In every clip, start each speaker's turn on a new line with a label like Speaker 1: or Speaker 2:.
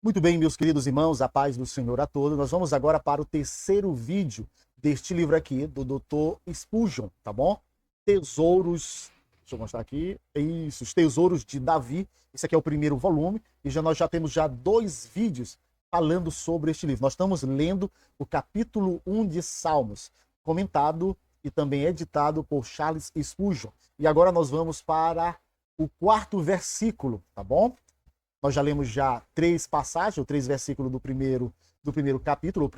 Speaker 1: Muito bem, meus queridos irmãos, a paz do Senhor a todos. Nós vamos agora para o terceiro vídeo deste livro aqui, do Dr. Spurgeon, tá bom? Tesouros, deixa eu mostrar aqui, isso, os Tesouros de Davi. Esse aqui é o primeiro volume e nós já temos dois vídeos falando sobre este livro. Nós estamos lendo o capítulo 1 de Salmos, comentado e também editado por Charles Spurgeon. E agora nós vamos para o quarto versículo, tá bom? Nós já lemos três passagens, ou três versículos do primeiro capítulo,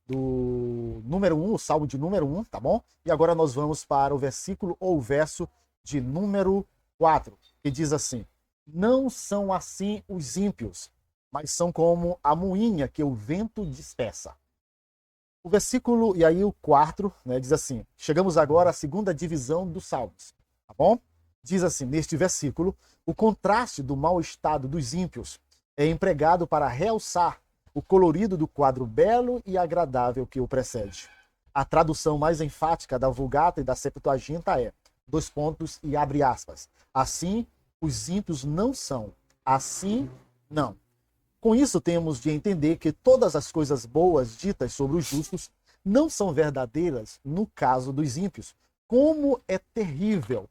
Speaker 1: do número 1, o salmo de número 1, tá bom? E agora nós vamos para o versículo ou verso de número 4, que diz assim: não são assim os ímpios, mas são como a moinha que o vento dispersa. O versículo, e aí o 4, né, diz assim: chegamos agora à segunda divisão dos salmos, tá bom? Diz assim, neste versículo, o contraste do mau estado dos ímpios é empregado para realçar o colorido do quadro belo e agradável que o precede. A tradução mais enfática da Vulgata e da Septuaginta é, dois pontos e abre aspas, assim os ímpios não são, assim não. Com isso temos de entender que todas as coisas boas ditas sobre os justos não são verdadeiras no caso dos ímpios. Como é terrível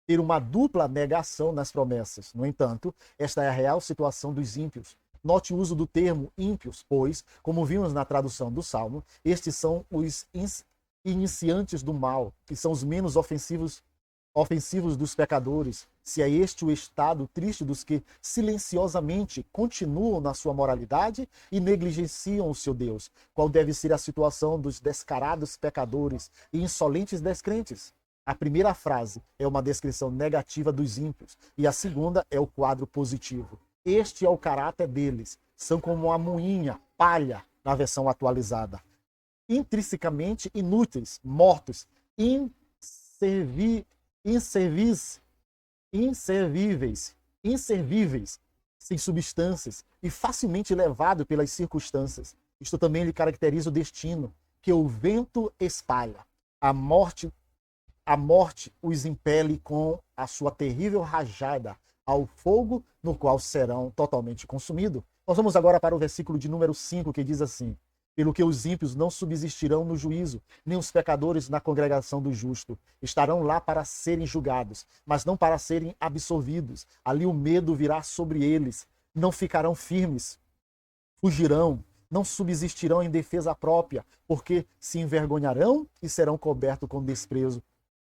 Speaker 1: ter uma dupla negação nas promessas. No entanto, esta é a real situação dos ímpios. Note o uso do termo ímpios, pois, como vimos na tradução do Salmo, estes são os iniciantes do mal, que são os menos ofensivos dos pecadores. Se é este o estado triste dos que silenciosamente continuam na sua moralidade e negligenciam o seu Deus, qual deve ser a situação dos descarados pecadores e insolentes descrentes? A primeira frase é uma descrição negativa dos ímpios e a segunda é o quadro positivo. Este é o caráter deles. São como a moinha, palha, na versão atualizada. Intrinsecamente inúteis, mortos, inservíveis, sem substâncias e facilmente levados pelas circunstâncias. Isto também lhe caracteriza o destino, que o vento espalha. A morte os impele com a sua terrível rajada ao fogo, no qual serão totalmente consumidos. Nós vamos agora para o versículo de número 5, que diz assim: pelo que os ímpios não subsistirão no juízo, nem os pecadores na congregação do justo. Estarão lá para serem julgados, mas não para serem absolvidos. Ali o medo virá sobre eles. Não ficarão firmes, fugirão, não subsistirão em defesa própria, porque se envergonharão e serão cobertos com desprezo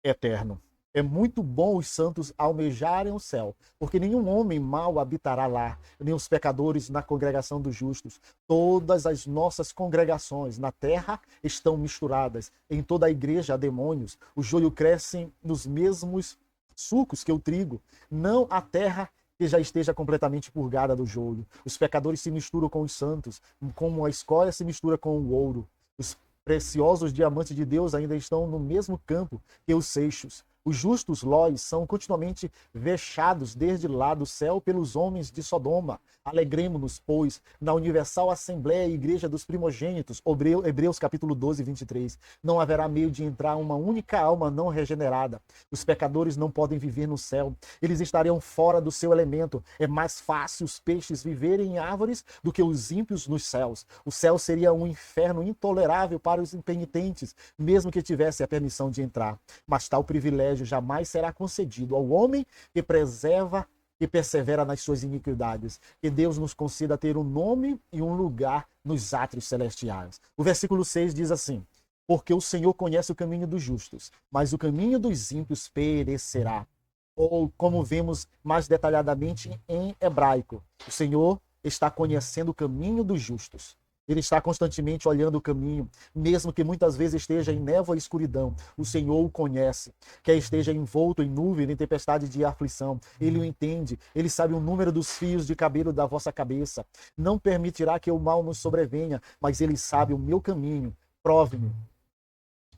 Speaker 1: eterno. É muito bom os santos almejarem o céu, porque nenhum homem mau habitará lá, nem os pecadores na congregação dos justos. Todas as nossas congregações na terra estão misturadas. Em toda a igreja há demônios. O joio cresce nos mesmos sucos que o trigo. Não há terra que já esteja completamente purgada do joio. Os pecadores se misturam com os santos, como a escória se mistura com o ouro. Os preciosos diamantes de Deus ainda estão no mesmo campo que os seixos. Os justos lóis são continuamente vexados desde lá do céu pelos homens de Sodoma. Alegremo-nos, pois, na universal assembleia e igreja dos primogênitos. Hebreus capítulo 12, 23. Não haverá meio de entrar uma única alma não regenerada. Os pecadores não podem viver no céu. Eles estariam fora do seu elemento. É mais fácil os peixes viverem em árvores do que os ímpios nos céus. O céu seria um inferno intolerável para os impenitentes, mesmo que tivesse a permissão de entrar. Mas tal privilégio jamais será concedido ao homem que persevera nas suas iniquidades. Que Deus nos conceda ter um nome e um lugar nos átrios celestiais. O versículo 6 diz assim: porque o Senhor conhece o caminho dos justos, mas o caminho dos ímpios perecerá. Ou, como vemos mais detalhadamente em hebraico, o Senhor está conhecendo o caminho dos justos. Ele está constantemente olhando o caminho, mesmo que muitas vezes esteja em névoa e escuridão. O Senhor o conhece. Quer esteja envolto em nuvem, em tempestade de aflição. Ele o entende. Ele sabe o número dos fios de cabelo da vossa cabeça. Não permitirá que o mal nos sobrevenha, mas ele sabe o meu caminho. Prove-me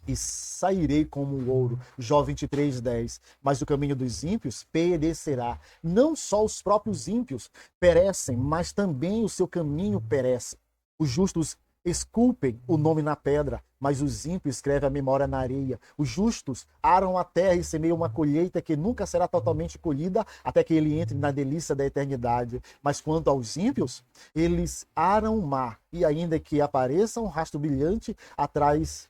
Speaker 1: e sairei como o ouro. Jó 23:10. Mas o caminho dos ímpios perecerá. Não só os próprios ímpios perecem, mas também o seu caminho perece. Os justos esculpem o nome na pedra, mas os ímpios escrevem a memória na areia. Os justos aram a terra e semeiam uma colheita que nunca será totalmente colhida até que ele entre na delícia da eternidade. Mas quanto aos ímpios, eles aram o mar, e ainda que apareça um rastro brilhante atrás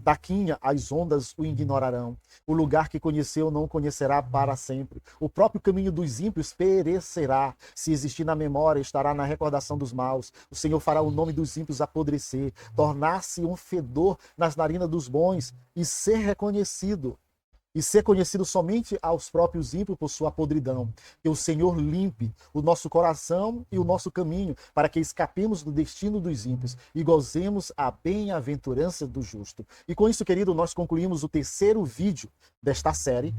Speaker 1: da quinha, as ondas o ignorarão. O lugar que conheceu não o conhecerá para sempre. O próprio caminho dos ímpios perecerá. Se existir na memória, estará na recordação dos maus. O Senhor fará o nome dos ímpios apodrecer, tornar-se um fedor nas narinas dos bons e ser reconhecido. E ser conhecido somente aos próprios ímpios por sua podridão. Que o Senhor limpe o nosso coração e o nosso caminho, para que escapemos do destino dos ímpios e gozemos a bem-aventurança do justo. E com isso, querido, nós concluímos o terceiro vídeo desta série,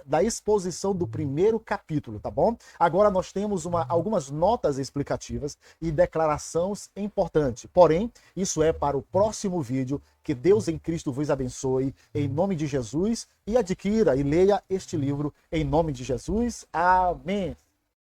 Speaker 1: da exposição do primeiro capítulo, tá bom? Agora nós temos algumas notas explicativas e declarações importantes. Porém, isso é para o próximo vídeo. Que Deus em Cristo vos abençoe, em nome de Jesus, e adquira e leia este livro em nome de Jesus. Amém.